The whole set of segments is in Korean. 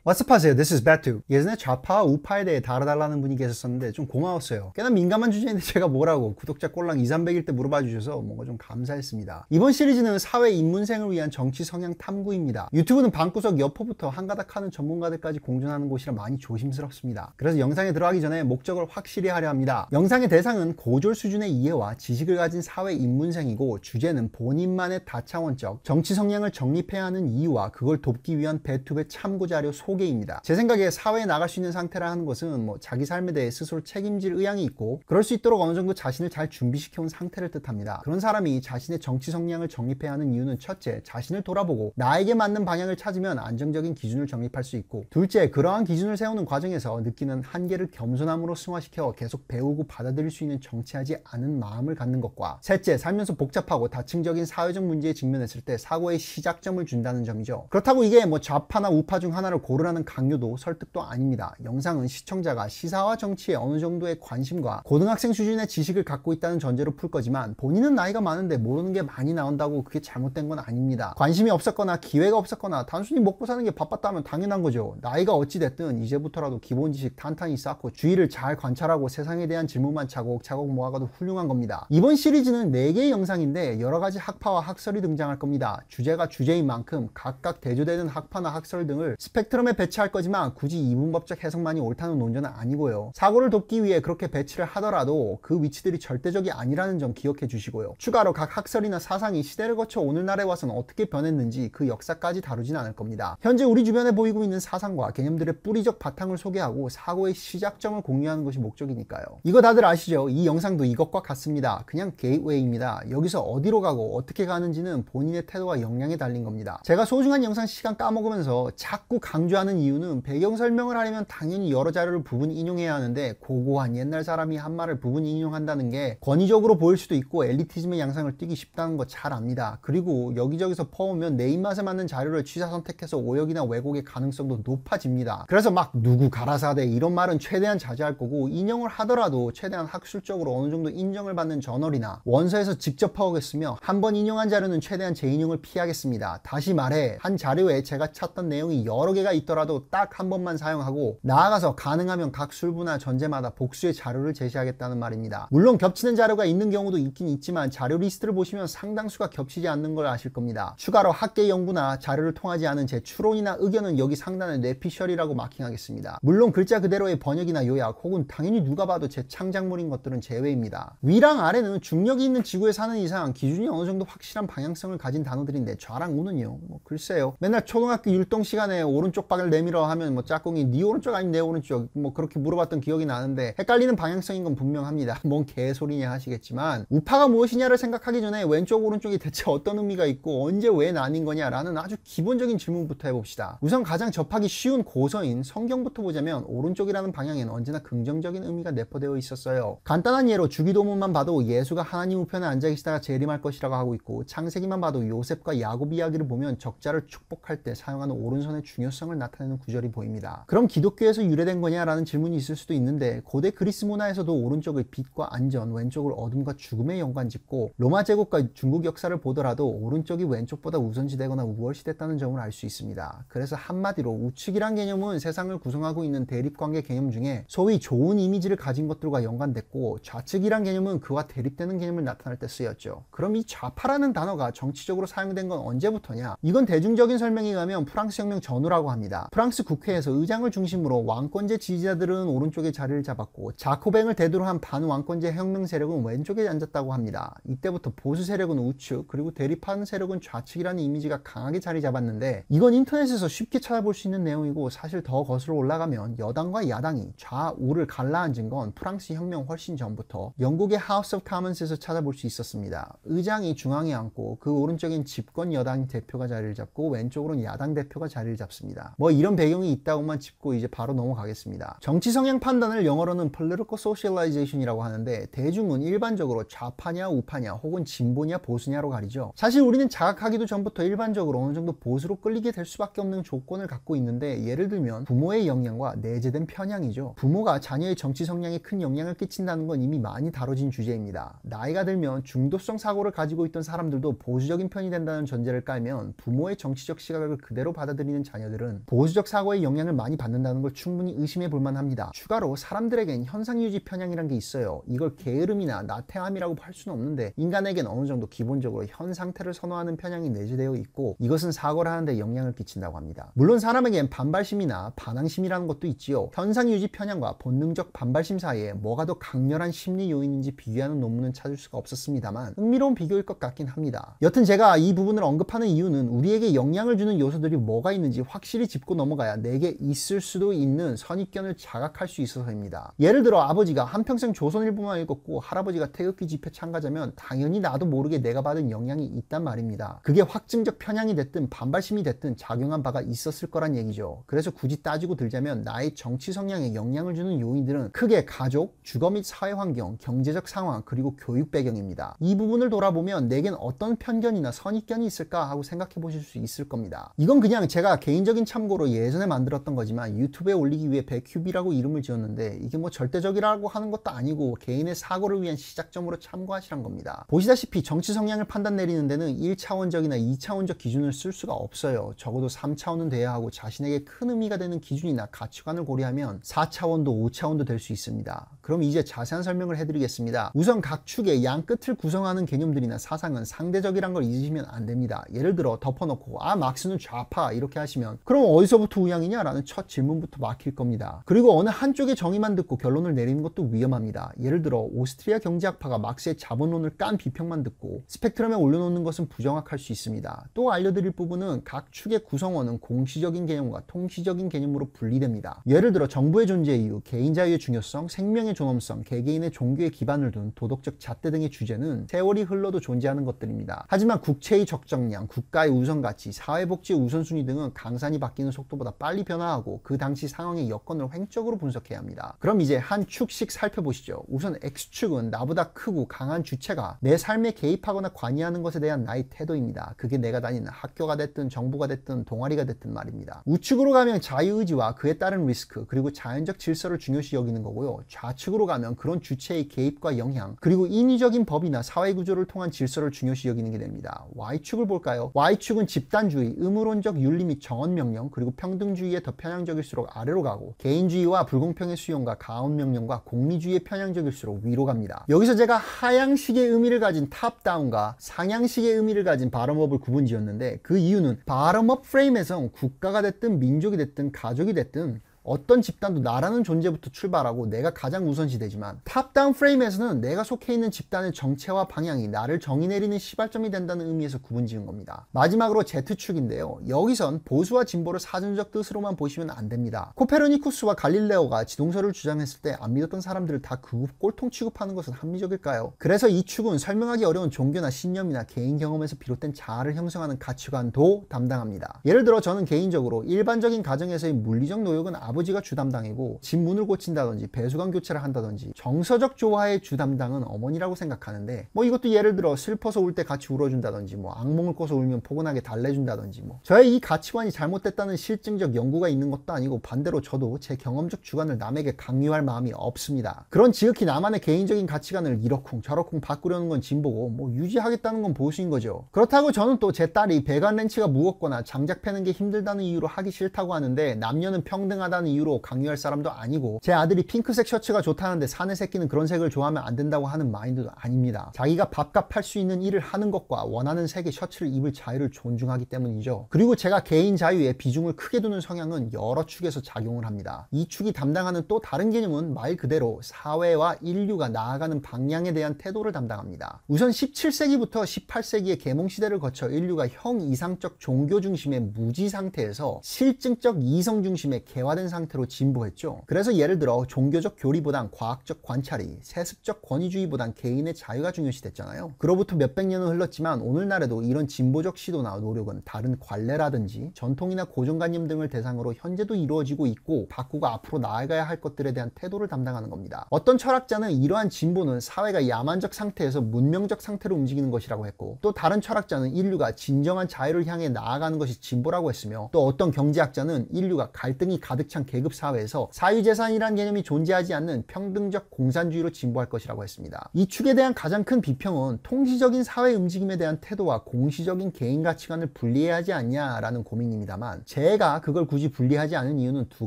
왓츠파세요. This is Batu. 예전에 좌파와 우파에 대해 다뤄달라는 분이 계셨었는데 좀 고마웠어요. 꽤나 민감한 주제인데 제가 뭐라고 구독자 꼴랑 200~300일 때 물어봐 주셔서 뭔가 좀 감사했습니다. 이번 시리즈는 사회 입문생을 위한 정치 성향 탐구입니다. 유튜브는 방구석 여포부터 한가닥 하는 전문가들까지 공존하는 곳이라 많이 조심스럽습니다. 그래서 영상에 들어가기 전에 목적을 확실히 하려 합니다. 영상의 대상은 고졸 수준의 이해와 지식을 가진 사회 입문생이고, 주제는 본인만의 다차원적 정치 성향을 정립해야 하는 이유와 그걸 돕기 위한 배투의 참고자료 소개입니다. 제 생각에 사회에 나갈 수 있는 상태라 하는 것은 자기 삶에 대해 스스로 책임질 의향이 있고, 그럴 수 있도록 어느 정도 자신을 잘 준비시켜온 상태를 뜻합니다. 그런 사람이 자신의 정치 성향을 정립해야 하는 이유는 첫째, 자신을 돌아보고 나에게 맞는 방향을 찾으면 안정적인 기준을 정립할 수 있고, 둘째, 그러한 기준을 세우는 과정에서 느끼는 한계를 겸손함으로 승화시켜 계속 배우고 받아들일 수 있는 정치하지 않은 마음을 갖는 것과, 셋째, 살면서 복잡하고 다층적인 사회적 문제에 직면했을 때 사고의 시작점을 준다는 점이죠. 그렇다고 이게 좌파나 우파 중 하나를 고르라는 강요도 설득도 아닙니다. 영상은 시청자가 시사와 정치에 어느 정도의 관심과 고등학생 수준의 지식을 갖고 있다는 전제로 풀 거지만, 본인은 나이가 많은데 모르는 게 많이 나온다고 그게 잘못된 건 아닙니다. 관심이 없었거나 기회가 없었거나 단순히 먹고 사는 게 바빴다 하면 당연한 거죠. 나이가 어찌 됐든 이제부터라도 기본 지식 탄탄히 쌓고 주위를 잘 관찰하고 세상에 대한 질문만 차곡차곡 모아가도 훌륭한 겁니다. 이번 시리즈는 4개의 영상인데 여러가지 학파와 학설이 등장할 겁니다. 주제가 주제인 만큼 각각 대조되는 학파나 학설 등을 스펙트럼에 배치할 거지만, 굳이 이분법적 해석만이 옳다는 논조는 아니고요. 사고를 돕기 위해 그렇게 배치를 하더라도 그 위치들이 절대적이 아니라는 점 기억해 주시고요. 추가로 각 학설이나 사상이 시대를 거쳐 오늘날에 와서는 어떻게 변했는지 그 역사까지 다루진 않을 겁니다. 현재 우리 주변에 보이고 있는 사상과 개념들의 뿌리적 바탕을 소개하고 사고의 시작점을 공유하는 것이 목적이니까요. 이거 다들 아시죠? 이 영상도 이것과 같습니다. 그냥 게이트웨이입니다. 여기서 어디로 가고 어떻게 가는지는 본인의 태도와 역량에 달린 겁니다. 제가 소중한 영상 시간 까먹으면서 자꾸 강조하는 이유는, 배경 설명을 하려면 당연히 여러 자료를 부분 인용해야 하는데, 고고한 옛날 사람이 한 말을 부분 인용한다는 게 권위적으로 보일 수도 있고 엘리티즘의 양상을 띠기 쉽다는 거 잘 압니다. 그리고 여기저기서 퍼오면 내 입맛에 맞는 자료를 취사 선택해서 오역이나 왜곡의 가능성도 높아집니다. 그래서 누구 가라사대 이런 말은 최대한 자제할 거고, 인용을 하더라도 최대한 학술적으로 어느 정도 인정을 받는 저널이나 원서에서 직접 퍼오겠으며, 한번 인용한 자료는 최대한 재인용을 피하겠습니다. 다시 말해, 한 자료에 제가 찾던 내용이 여러 개가 있더라도 딱 한 번만 사용하고, 나아가서 가능하면 각 술부나 전제마다 복수의 자료를 제시하겠다는 말입니다. 물론 겹치는 자료가 있는 경우도 있긴 있지만, 자료 리스트를 보시면 상당수가 겹치지 않는 걸 아실 겁니다. 추가로 학계 연구나 자료를 통하지 않은 제 추론이나 의견은 여기 상단에 뇌피셜이라고 마킹하겠습니다. 물론 글자 그대로의 번역이나 요약 혹은 당연히 누가 봐도 제 창작물인 것들은 제외입니다. 위랑 아래는 중력이 있는 지구에 사는 이상 기준이 어느 정도 확실한 방향성을 가진 단어들인데, 좌랑 우는요, 글쎄요. 맨날 초등학교 율동 시간에 오른쪽 박을 내밀어 하면 짝꿍이 네 오른쪽 아니면 내 오른쪽 그렇게 물어봤던 기억이 나는데, 헷갈리는 방향성인 건 분명합니다. 뭔 개소리냐 하시겠지만, 우파가 무엇이냐를 생각하기 전에 왼쪽 오른쪽이 대체 어떤 의미가 있고 언제 왜 나뉜 거냐라는 아주 기본적인 질문부터 해봅시다. 우선 가장 접하기 쉬운 고서인 성경부터 보자면, 오른쪽이라는 방향에는 언제나 긍정적인 의미가 내포되어 있었어요. 간단한 예로 주기도문만 봐도 예수가 하나님 우편에 앉아 계시다가 재림할 것이라고 하고 있고, 창세기만 봐도 요셉과 야곱 이야기를 보면 적자를 축복할 때 사용하는 오른손의 중요성을 나타내는 구절이 보입니다. 그럼 기독교에서 유래된 거냐라는 질문이 있을 수도 있는데, 고대 그리스 문화에서도 오른쪽을 빛과 안전, 왼쪽을 어둠과 죽음에 연관짓고, 로마 제국과 중국 역사를 보더라도 오른쪽이 왼쪽보다 우선시되거나 우월시됐다는 점을 알 수 있습니다. 그래서 한마디로 우측이란 개념은 세상을 구성하고 있는 대립관계 개념 중에 소위 좋은 이미지를 가진 것들과 연관됐고, 좌측이란 개념은 그와 대립되는 개념을 나타낼 때 쓰였죠. 그럼 이 좌파라는 단어가 정치적으로 사용된 건 언제부터냐? 이건 대중적인 설명에 의하면 프랑스 혁명 전후라고 합니다. 프랑스 국회에서 의장을 중심으로 왕권제 지지자들은 오른쪽에 자리를 잡았고, 자코뱅을 대두로 한 반왕권제 혁명 세력은 왼쪽에 앉았다고 합니다. 이때부터 보수 세력은 우측, 그리고 대립하는 세력은 좌측이라는 이미지가 강하게 자리 잡았는데, 이건 인터넷에서 쉽게 찾아볼 수 있는 내용이고, 사실 더 거슬러 올라가면 여당과 야당이 좌우를 갈라앉은 건 프랑스 혁명 훨씬 전부터 영국의 하우스 오브 카먼스에서 찾아볼 수 있었습니다. 의장이 중앙에 앉고, 그 오른쪽엔 집권 여당 대표가 자리를 잡고, 왼쪽으로는 야당 대표가 자리를 잡습니다. 이런 배경이 있다고만 짚고 이제 바로 넘어가겠습니다. 정치 성향 판단을 영어로는 political socialization이라고 하는데, 대중은 일반적으로 좌파냐 우파냐 혹은 진보냐 보수냐로 가리죠. 사실 우리는 자각하기도 전부터 일반적으로 어느 정도 보수로 끌리게 될 수밖에 없는 조건을 갖고 있는데, 예를 들면 부모의 영향과 내재된 편향이죠. 부모가 자녀의 정치 성향에 큰 영향을 끼친다는 건 이미 많이 다뤄진 주제입니다. 나이가 들면 중도성 사고를 가지고 있던 사람들도 보수적인 편이 된다는 전제를 깔면, 부모의 정치적 시각을 그대로 받아들이는 자녀들은 보수적 사고의 영향을 많이 받는다는 걸 충분히 의심해 볼 만합니다. 추가로 사람들에겐 현상유지 편향이란 게 있어요. 이걸 게으름이나 나태함이라고 할 수는 없는데 인간에겐 어느 정도 기본적으로 현 상태를 선호하는 편향이 내재되어 있고 이것은 사고를 하는데 영향을 끼친다고 합니다. 물론 사람에겐 반발심이나 반항심이라는 것도 있지요. 현상유지 편향과 본능적 반발심 사이에 뭐가 더 강렬한 심리 요인인지 비교하는 논문은 찾을 수가 없었습니다만 흥미로운 비교일 것 같긴 합니다. 여튼 제가 이 부분을 언급하는 이유는 우리에게 영향을 주는 요소들이 뭐가 있는지 확실히 짚고 넘어가야 내게 있을 수도 있는 선입견을 자각할 수 있어서입니다. 예를 들어 아버지가 한평생 조선일보만 읽었고 할아버지가 태극기 집회 참가자면 당연히 나도 모르게 내가 받은 영향이 있단 말입니다. 그게 확증적 편향이 됐든 반발심이 됐든 작용한 바가 있었을 거란 얘기죠. 그래서 굳이 따지고 들자면 나의 정치 성향에 영향을 주는 요인들은 크게 가족, 주거 및 사회 환경, 경제적 상황, 그리고 교육 배경입니다. 이 부분을 돌아보면 내겐 어떤 편견이나 선입견이 있을까 하고 생각해 보실 수 있을 겁니다. 이건 그냥 제가 개인적인 참고로 예전에 만들었던 거지만 유튜브에 올리기 위해 백큐비라고 이름을 지었는데 이게 뭐 절대적이라고 하는 것도 아니고 개인의 사고를 위한 시작점으로 참고하시란 겁니다. 보시다시피 정치 성향을 판단 내리는 데는 1차원적이나 2차원적 기준을 쓸 수가 없어요. 적어도 3차원은 돼야 하고 자신에게 큰 의미가 되는 기준이나 가치관을 고려하면 4차원도 5차원도 될 수 있습니다. 그럼 이제 자세한 설명을 해드리겠습니다. 우선 각 축의 양 끝을 구성하는 개념들이나 사상은 상대적이란 걸 잊으시면 안 됩니다. 예를 들어 덮어놓고 막스는 좌파 이렇게 하시면 그럼 어디서부터 우양이냐 라는 첫 질문부터 막힐 겁니다. 그리고 어느 한쪽의 정의만 듣고 결론을 내리는 것도 위험합니다. 예를 들어 오스트리아 경제학파가 막스의 자본론을 깐 비평만 듣고 스펙트럼에 올려놓는 것은 부정확할 수 있습니다. 또 알려드릴 부분은 각 축의 구성원은 공시적인 개념과 통시적인 개념으로 분리됩니다. 예를 들어 정부의 존재 이유, 개인 자유의 중요성, 생명의 존엄성, 개개인의 종교에 기반을 둔 도덕적 잣대 등의 주제는 세월이 흘러도 존재하는 것들입니다. 하지만 국채의 적정량, 국가의 우선가치, 사회복지의 우선순위 등은 강산이 바뀌는 속도보다 빨리 변화하고 그 당시 상황의 여건을 횡적으로 분석해야 합니다. 그럼 이제 한 축씩 살펴보시죠. 우선 X축은 나보다 크고 강한 주체가 내 삶에 개입하거나 관여하는 것에 대한 나의 태도입니다. 그게 내가 다니는 학교가 됐든 정부가 됐든 동아리가 됐든 말입니다. 우측으로 가면 자유의지와 그에 따른 리스크 그리고 자연적 질서를 중요시 여기는 거고요. 좌측으로 가면 그런 주체의 개입과 영향 그리고 인위적인 법이나 사회구조를 통한 질서를 중요시 여기는 게 됩니다. Y축을 볼까요? Y축은 집단주의, 의무론적 윤리 및 정언명령 그리고 평등주의에 더 편향적일수록 아래로 가고 개인주의와 불공평의 수용과 가언명령과 공리주의에 편향적일수록 위로 갑니다. 여기서 제가 하향식의 의미를 가진 탑다운과 상향식의 의미를 가진 바텀업을 구분지었는데 그 이유는 바텀업 프레임에선 국가가 됐든 민족이 됐든 가족이 됐든 어떤 집단도 나라는 존재부터 출발하고 내가 가장 우선시되지만 탑다운 프레임에서는 내가 속해 있는 집단의 정체와 방향이 나를 정의 내리는 시발점이 된다는 의미에서 구분지은 겁니다. 마지막으로 Z축인데요. 여기선 보수와 진보를 사전적 뜻으로만 보시면 안 됩니다. 코페르니쿠스와 갈릴레오가 지동설을 주장했을 때 안 믿었던 사람들을 다 꼴통 취급하는 것은 합리적일까요? 그래서 이 축은 설명하기 어려운 종교나 신념이나 개인 경험에서 비롯된 자아를 형성하는 가치관도 담당합니다. 예를 들어 저는 개인적으로 일반적인 가정에서의 물리적 노역은 아버지가 주담당이고 집 문을 고친다든지 배수관 교체를 한다든지 정서적 조화의 주담당은 어머니라고 생각하는데 뭐 이것도 예를 들어 슬퍼서 울 때 같이 울어준다든지 뭐 악몽을 꿔서 울면 포근하게 달래준다든지 뭐 저의 이 가치관이 잘못됐다는 실증적 연구가 있는 것도 아니고 반대로 저도 제 경험적 주관을 남에게 강요할 마음이 없습니다. 그런 지극히 나만의 개인적인 가치관을 이러쿵 저러쿵 바꾸려는 건 진보고 뭐 유지하겠다는 건 보수인 거죠. 그렇다고 저는 또 제 딸이 배관 렌치가 무겁거나 장작 패는 게 힘들다는 이유로 하기 싫다고 하는데 남녀는 평등하다는 이유로 강요할 사람도 아니고 제 아들이 핑크색 셔츠가 좋다는데 사내 새끼는 그런 색을 좋아하면 안 된다고 하는 마인드도 아닙니다. 자기가 밥값 할 수 있는 일을 하는 것과 원하는 색의 셔츠를 입을 자유를 존중하기 때문이죠. 그리고 제가 개인 자유에 비중을 크게 두는 성향은 여러 축에서 작용을 합니다. 이 축이 담당하는 또 다른 개념은 말 그대로 사회와 인류가 나아가는 방향에 대한 태도를 담당합니다. 우선 17세기부터 18세기의 계몽시대를 거쳐 인류가 형이상적 종교 중심의 무지 상태에서 실증적 이성 중심의 개화된 상태로 진보했죠. 그래서 예를 들어 종교적 교리보단 과학적 관찰이, 세습적 권위주의보단 개인의 자유가 중요시 됐잖아요. 그로부터 몇백 년은 흘렀지만 오늘날에도 이런 진보적 시도나 노력은 다른 관례라든지 전통이나 고정관념 등을 대상으로 현재도 이루어지고 있고 바꾸고 앞으로 나아가야 할 것들에 대한 태도를 담당하는 겁니다. 어떤 철학자는 이러한 진보는 사회가 야만적 상태에서 문명적 상태로 움직이는 것이라고 했고 또 다른 철학자는 인류가 진정한 자유를 향해 나아가는 것이 진보라고 했으며 또 어떤 경제학자는 인류가 갈등이 가득 찬 위한 계급 사회에서 사유재산이란 개념이 존재하지 않는 평등적 공산주의로 진보할 것이라고 했습니다. 이 축에 대한 가장 큰 비평은 통시적인 사회 움직임에 대한 태도와 공시적인 개인 가치관을 분리해야 하지 않냐라는 고민입니다만, 제가 그걸 굳이 분리하지 않은 이유는 두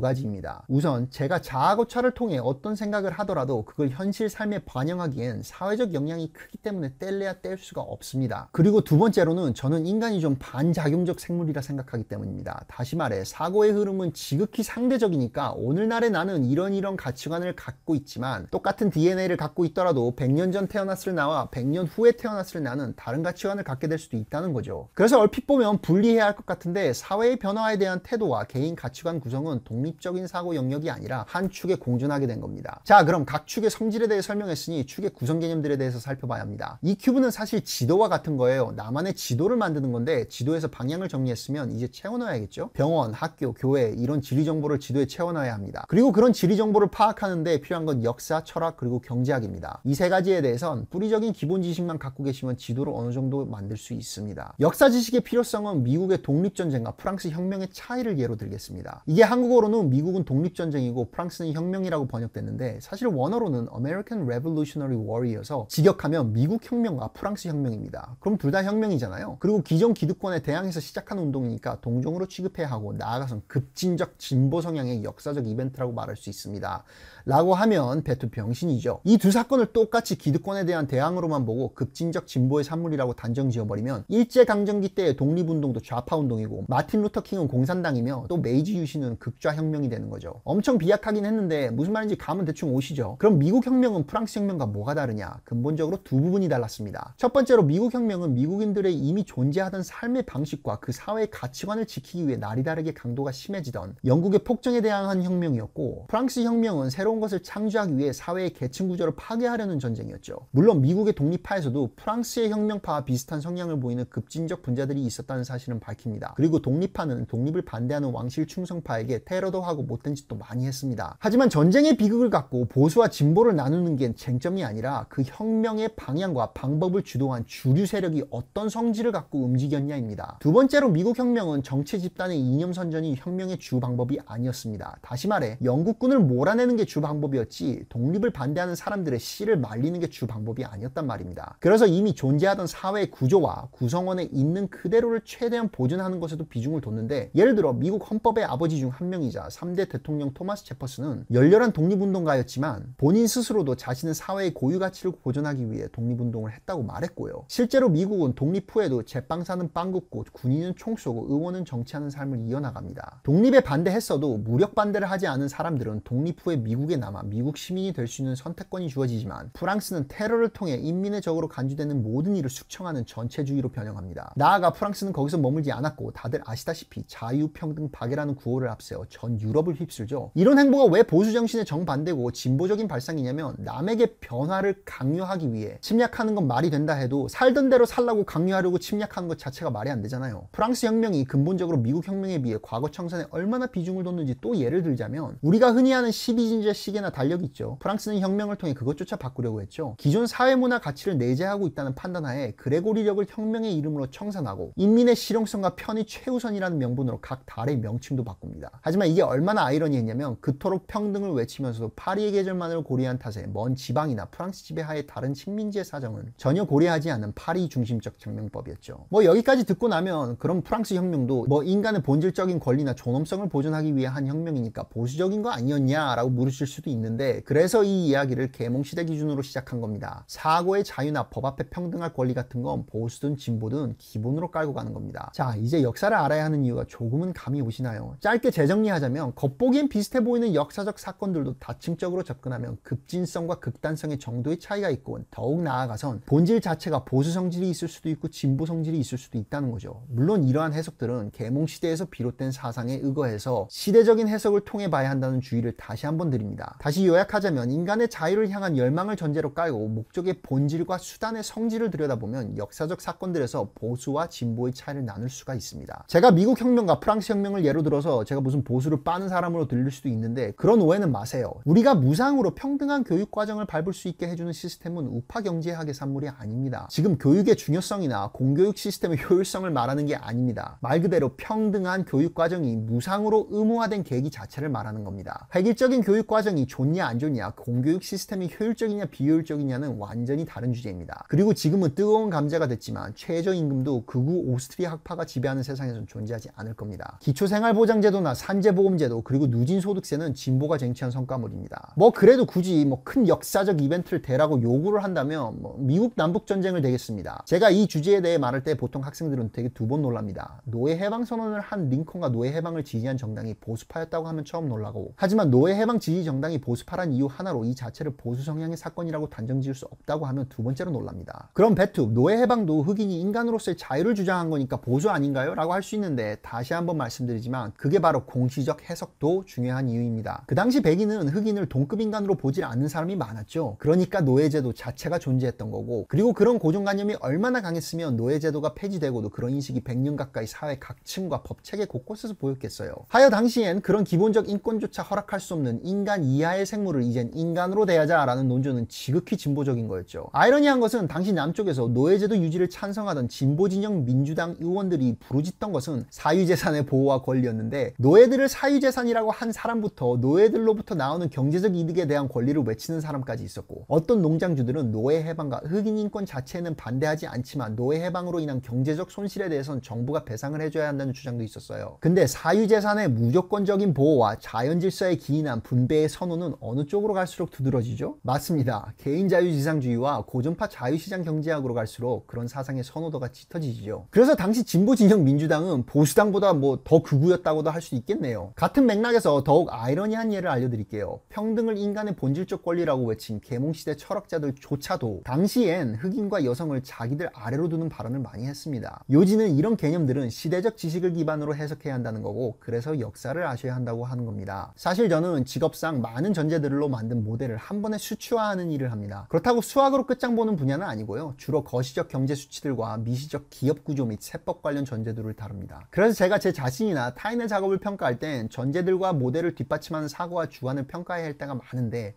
가지입니다. 우선 제가 자아고찰을 통해 어떤 생각을 하더라도 그걸 현실 삶에 반영하기엔 사회적 영향이 크기 때문에 뗄래야 뗄 수가 없습니다. 그리고 두 번째로는 저는 인간이 좀 반작용적 생물이라 생각하기 때문입니다. 다시 말해 사고의 흐름은 지극히 상대적이니까 오늘날의 나는 이런 가치관을 갖고 있지만 똑같은 DNA를 갖고 있더라도 100년 전 태어났을 나와 100년 후에 태어났을 나는 다른 가치관을 갖게 될 수도 있다는 거죠. 그래서 얼핏 보면 분리해야 할 것 같은데, 사회의 변화에 대한 태도와 개인 가치관 구성은 독립적인 사고 영역이 아니라 한 축에 공존하게 된 겁니다. 자, 그럼 각 축의 성질에 대해 설명했으니 축의 구성 개념들에 대해서 살펴봐야 합니다. 이 큐브는 사실 지도와 같은 거예요. 나만의 지도를 만드는 건데, 지도에서 방향을 정리했으면 이제 채워넣어야겠죠. 병원, 학교, 교회 이런 지리 정보를 지도에 채워넣어야 합니다. 그리고 그런 지리 정보를 파악하는 데 필요한 건 역사, 철학, 그리고 경제학입니다. 이 세 가지에 대해선 뿌리적인 기본 지식만 갖고 계시면 지도를 어느 정도 만들 수 있습니다. 역사 지식의 필요성은 미국의 독립전쟁과 프랑스 혁명의 차이를 예로 들겠습니다. 이게 한국어로는 미국은 독립전쟁이고 프랑스는 혁명이라고 번역됐는데, 사실 원어로는 American Revolutionary War이어서 직역하면 미국 혁명과 프랑스 혁명입니다. 그럼 둘 다 혁명이잖아요. 그리고 기존 기득권에 대항해서 시작한 운동이니까 동종으로 취급해야 하고, 나아가선 급진적 진보 성향의 역사적 이벤트라고 말할 수 있습니다. 라고 하면 배투 병신이죠. 이 두 사건을 똑같이 기득권에 대한 대항으로만 보고 급진적 진보의 산물이라고 단정 지어버리면 일제강점기 때의 독립운동도 좌파운동이고 마틴 루터 킹은 공산당이며 또 메이지 유신은 극좌혁명이 되는 거죠. 엄청 비약하긴 했는데 무슨 말인지 감은 대충 오시죠. 그럼 미국 혁명은 프랑스 혁명과 뭐가 다르냐? 근본적으로 두 부분이 달랐습니다. 첫 번째로 미국 혁명은 미국인들의 이미 존재하던 삶의 방식과 그 사회의 가치관을 지키기 위해 날이 다르게 강도가 심해지던 영국의 폭정에 대항한 혁명이었고, 프랑스 혁명은 새로운 것을 창조하기 위해 사회의 계층 구조를 파괴하려는 전쟁이었죠. 물론 미국의 독립파에서도 프랑스의 혁명파와 비슷한 성향을 보이는 급진적 분자들이 있었다는 사실은 밝힙니다. 그리고 독립파는 독립을 반대하는 왕실 충성파에게 테러도 하고 못된 짓도 많이 했습니다. 하지만 전쟁의 비극을 갖고 보수와 진보를 나누는 게 쟁점이 아니라 그 혁명의 방향과 방법을 주도한 주류 세력이 어떤 성질을 갖고 움직였냐입니다. 두 번째로 미국 혁명은 정치 집단의 이념 선전이 혁명의 주 방법이 아니었습니다. 다시 말해 영국군을 몰아내는 게 주 방법이었지 독립을 반대하는 사람들의 씨를 말리는 게 주 방법이 아니었단 말입니다. 그래서 이미 존재하던 사회 구조와 구성원에 있는 그대로를 최대한 보존하는 것에도 비중을 뒀는데, 예를 들어 미국 헌법의 아버지 중 한 명이자 3대 대통령 토마스 제퍼슨은 열렬한 독립운동가였지만 본인 스스로도 자신의 사회의 고유 가치를 보존하기 위해 독립운동을 했다고 말했고요. 실제로 미국은 독립 후에도 제빵사는 빵 굽고 군인은 총 쏘고 의원은 정치하는 삶을 이어나갑니다. 독립에 반대했어도 무력 반대를 하지 않은 사람들은 독립 후에 미국에 남아 미국 시민이 될 수 있는 선택권이 주어지지만, 프랑스는 테러를 통해 인민의 적으로 간주되는 모든 일을 숙청하는 전체주의로 변형합니다. 나아가 프랑스는 거기서 머물지 않았고, 다들 아시다시피 자유평등 박애라는 구호를 앞세워 전 유럽을 휩쓸죠. 이런 행보가 왜 보수 정신의 정반대고 진보적인 발상이냐면, 남에게 변화를 강요하기 위해 침략하는 건 말이 된다 해도 살던 대로 살라고 강요하려고 침략하는 것 자체가 말이 안 되잖아요. 프랑스 혁명이 근본적으로 미국 혁명에 비해 과거 청산에 얼마나 비중을 뒀는지 또 예를 들자면, 우리가 흔히 아는 12진제 시계나 달력 있죠. 프랑스는 혁명을 통해 그것조차 바꾸려고 했죠. 기존 사회문화 가치를 내재하고 있다는 판단하에 그레고리력을 혁명의 이름으로 청산하고, 인민의 실용성과 편의 최우선이라는 명분으로 각 달의 명칭도 바꿉니다. 하지만 이게 얼마나 아이러니했냐면, 그토록 평등을 외치면서도 파리의 계절만을 고려한 탓에 먼 지방이나 프랑스 지배하에 다른 식민지의 사정은 전혀 고려하지 않은 파리 중심적 장명법이었죠. 여기까지 듣고 나면 그럼 프랑스 혁명도 인간의 본질적인 권리나 존엄성을 보존하기 위해 한 혁명이니까 보수적인 거 아니었냐라고 물으실 수도 있는데, 그래서 이 이야기를 계몽시대 기준으로 시작한 겁니다. 사고의 자유나 법 앞에 평등할 권리 같은 건 보수든 진보든 기본으로 깔고 가는 겁니다. 자, 이제 역사를 알아야 하는 이유가 조금은 감이 오시나요? 짧게 재정리하자면, 겉보기엔 비슷해 보이는 역사적 사건들도 다층적으로 접근하면 급진성과 극단성의 정도의 차이가 있고, 더욱 나아가선 본질 자체가 보수 성질이 있을 수도 있고 진보 성질이 있을 수도 있다는 거죠. 물론 이러한 해석들은 계몽시대에서 비롯된 사상에 의거해서 시대적인 해석을 통해 봐야 한다는 주의를 다시 한번 드립니다. 다시 요약하자면, 인간의 자유를 향한 열망을 전제로 깔고 목적의 본질과 수단의 성질을 들여다보면 역사적 사건들에서 보수와 진보의 차이를 나눌 수가 있습니다. 제가 미국 혁명과 프랑스 혁명을 예로 들어서 제가 무슨 보수를 빠는 사람으로 들릴 수도 있는데, 그런 오해는 마세요. 우리가 무상으로 평등한 교육 과정을 밟을 수 있게 해주는 시스템은 우파 경제학의 산물이 아닙니다. 지금 교육의 중요성이나 공교육 시스템의 효율성을 말하는 게 아닙니다. 말 그대로 평등한 교육 과정이 무상으로 의무화된 시작된 계기 자체를 말하는 겁니다. 획일적인 교육 과정이 좋냐 안 좋냐, 공교육 시스템이 효율적이냐 비효율적이냐는 완전히 다른 주제입니다. 그리고 지금은 뜨거운 감자가 됐지만 최저임금도 극우 오스트리아 학파가 지배하는 세상에선 존재하지 않을 겁니다. 기초생활보장제도나 산재보험제도 그리고 누진소득세는 진보가 쟁취한 성과물입니다. 뭐 그래도 굳이 뭐 큰 역사적 이벤트를 대라고 요구를 한다면 뭐 미국 남북전쟁을 대겠습니다. 제가 이 주제에 대해 말할 때 보통 학생들은 되게 두 번 놀랍니다. 노예 해방 선언을 한 링컨과 노예 해방을 지지한 정당이 보수파였다고 하면 처음 놀라고, 하지만 노예 해방 지지 정당이 보수파란 이유 하나로 이 자체를 보수 성향의 사건이라고 단정 지을 수 없다고 하면 두 번째로 놀랍니다. 그럼 배투, 노예 해방도 흑인이 인간으로서의 자유를 주장한 거니까 보수 아닌가요? 라고 할 수 있는데, 다시 한번 말씀드리지만 그게 바로 공시적 해석도 중요한 이유입니다. 그 당시 백인은 흑인을 동급 인간으로 보질 않는 사람이 많았죠. 그러니까 노예제도 자체가 존재했던 거고, 그리고 그런 고정관념이 얼마나 강했으면 노예제도가 폐지되고도 그런 인식이 100년 가까이 사회 각층과 법체계 곳곳에서 보였겠어요. 하여 당시엔 그런 기본적 인권조차 허락할 수 없는 인간 이하의 생물을 이젠 인간으로 대하자라는 논조는 지극히 진보적인 거였죠. 아이러니한 것은 당시 남쪽에서 노예제도 유지를 찬성하던 진보진영 민주당 의원들이 부르짖던 것은 사유재산의 보호와 권리였는데, 노예들을 사유재산이라고 한 사람부터 노예들로부터 나오는 경제적 이득에 대한 권리를 외치는 사람까지 있었고, 어떤 농장주들은 노예 해방과 흑인 인권 자체에는 반대하지 않지만 노예 해방으로 인한 경제적 손실에 대해서는 정부가 배상을 해줘야 한다는 주장도 있었어요. 근데 사유재산의 무조건적인 보호와 자연질서에 기인한 분배의 선호는 어느 쪽으로 갈수록 두드러지죠? 맞습니다. 개인자유지상주의와 고전파 자유시장 경제학으로 갈수록 그런 사상의 선호도가 짙어지죠. 그래서 당시 진보진영 민주당은 보수당보다 뭐 더 극우였다고도 할 수 있겠네요. 같은 맥락에서 더욱 아이러니한 예를 알려드릴게요. 평등을 인간의 본질적 권리라고 외친 계몽시대 철학자들조차도 당시엔 흑인과 여성을 자기들 아래로 두는 발언을 많이 했습니다. 요지는 이런 개념들은 시대적 지식을 기반으로 해석해야 한다는 거고, 그래서 역사를 아셔야 한다고 하는 겁니다. 사실 저는 직업상 많은 전제들로 만든 모델을 한 번에 수치화하는 일을 합니다. 그렇다고 수학으로 끝장 보는 분야는 아니고요. 주로 거시적 경제 수치들과 미시적 기업 구조 및 세법 관련 전제들을 다룹니다. 그래서 제가 제 자신이나 타인의 작업을 평가할 땐 전제들과 모델을 뒷받침하는 사고와 주관을 평가해야 할 때가 많은데,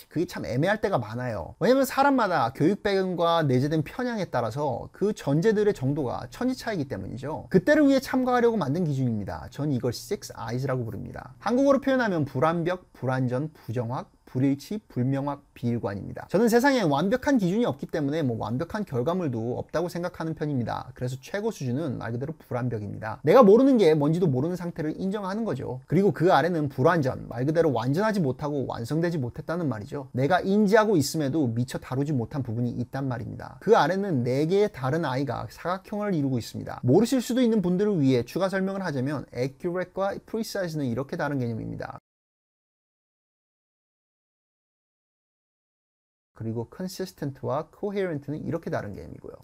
그게 참 애매할 때가 많아요. 왜냐면 사람마다 교육 배경과 내재된 편향에 따라서 그 전제들의 정도가 천지차이기 때문이죠. 그때를 위해 참고하려고 만든 기준입니다. 전 이걸 6Is라고 부릅니다. 한국어로 표현하면 불완벽, 불완전, 부정확, 불일치, 불명확, 비일관입니다. 저는 세상에 완벽한 기준이 없기 때문에 뭐 완벽한 결과물도 없다고 생각하는 편입니다. 그래서 최고 수준은 말 그대로 불완벽입니다. 내가 모르는 게 뭔지도 모르는 상태를 인정하는 거죠. 그리고 그 아래는 불완전, 말 그대로 완전하지 못하고 완성되지 못했다는 말이죠. 내가 인지하고 있음에도 미처 다루지 못한 부분이 있단 말입니다. 그 아래는 4개의 다른 I가 사각형을 이루고 있습니다. 모르실 수도 있는 분들을 위해 추가 설명을 하자면 accurate과 precise는 이렇게 다른 개념입니다. 그리고 consistent와 coherent는 이렇게 다른 개념이고요.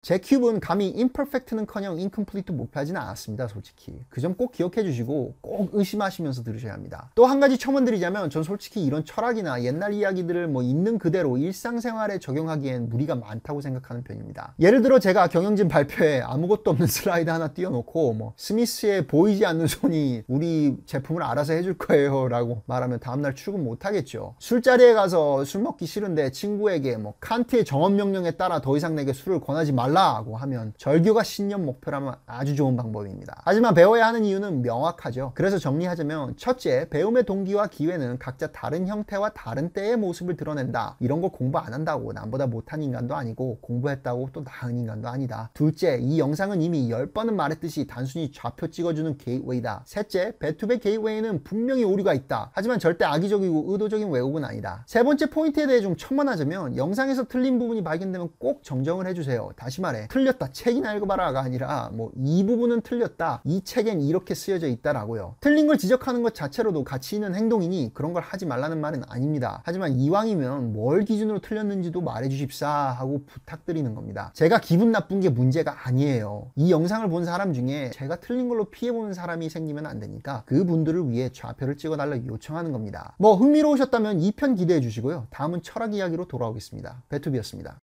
제 큐브는 감히 imperfect는커녕 incomplete도 목표하지는 않았습니다. 솔직히 그 점 꼭 기억해 주시고 꼭 의심하시면서 들으셔야 합니다. 또 한 가지 첨언 드리자면, 전 솔직히 이런 철학이나 옛날 이야기들을 뭐 있는 그대로 일상생활에 적용하기엔 무리가 많다고 생각하는 편입니다. 예를 들어 제가 경영진 발표에 아무것도 없는 슬라이드 하나 띄워놓고 뭐 스미스의 보이지 않는 손이 우리 제품을 알아서 해줄 거예요 라고 말하면 다음날 출근 못하겠죠. 술자리에 가서 술 먹기 싫은데 친구에게 뭐 칸트의 정언명령에 따라 더 이상 내게 술을 권하지 말라고 하면 절규가 신년 목표라면 아주 좋은 방법입니다. 하지만 배워야 하는 이유는 명확하죠. 그래서 정리하자면, 첫째, 배움의 동기와 기회는 각자 다른 형태와 다른 때의 모습을 드러낸다. 이런 거 공부 안 한다고 남보다 못한 인간도 아니고 공부했다고 또 나은 인간도 아니다. 둘째, 이 영상은 이미 10번은 말했듯이 단순히 좌표 찍어주는 게이트웨이다. 셋째, 배투배 게이트웨이는 분명히 오류가 있다. 하지만 절대 악의적이고 의도적인 왜곡은 아니다. 세 번째 포인트에 대해 좀 첨언하자면, 영상에서 틀린 부분이 발견되면 꼭 정정을 해주세요. 다시 말해, 틀렸다 책이나 읽어봐라가 아니라 뭐 이 부분은 틀렸다, 이 책엔 이렇게 쓰여져 있다라고요. 틀린 걸 지적하는 것 자체로도 가치 있는 행동이니 그런 걸 하지 말라는 말은 아닙니다. 하지만 이왕이면 뭘 기준으로 틀렸는지도 말해주십사 하고 부탁드리는 겁니다. 제가 기분 나쁜 게 문제가 아니에요. 이 영상을 본 사람 중에 제가 틀린 걸로 피해보는 사람이 생기면 안 되니까 그분들을 위해 좌표를 찍어달라 요청하는 겁니다. 뭐 흥미로우셨다면 2편 기대해 주시고요. 다음은 철학 이야기로 돌아오겠습니다. 배투비였습니다.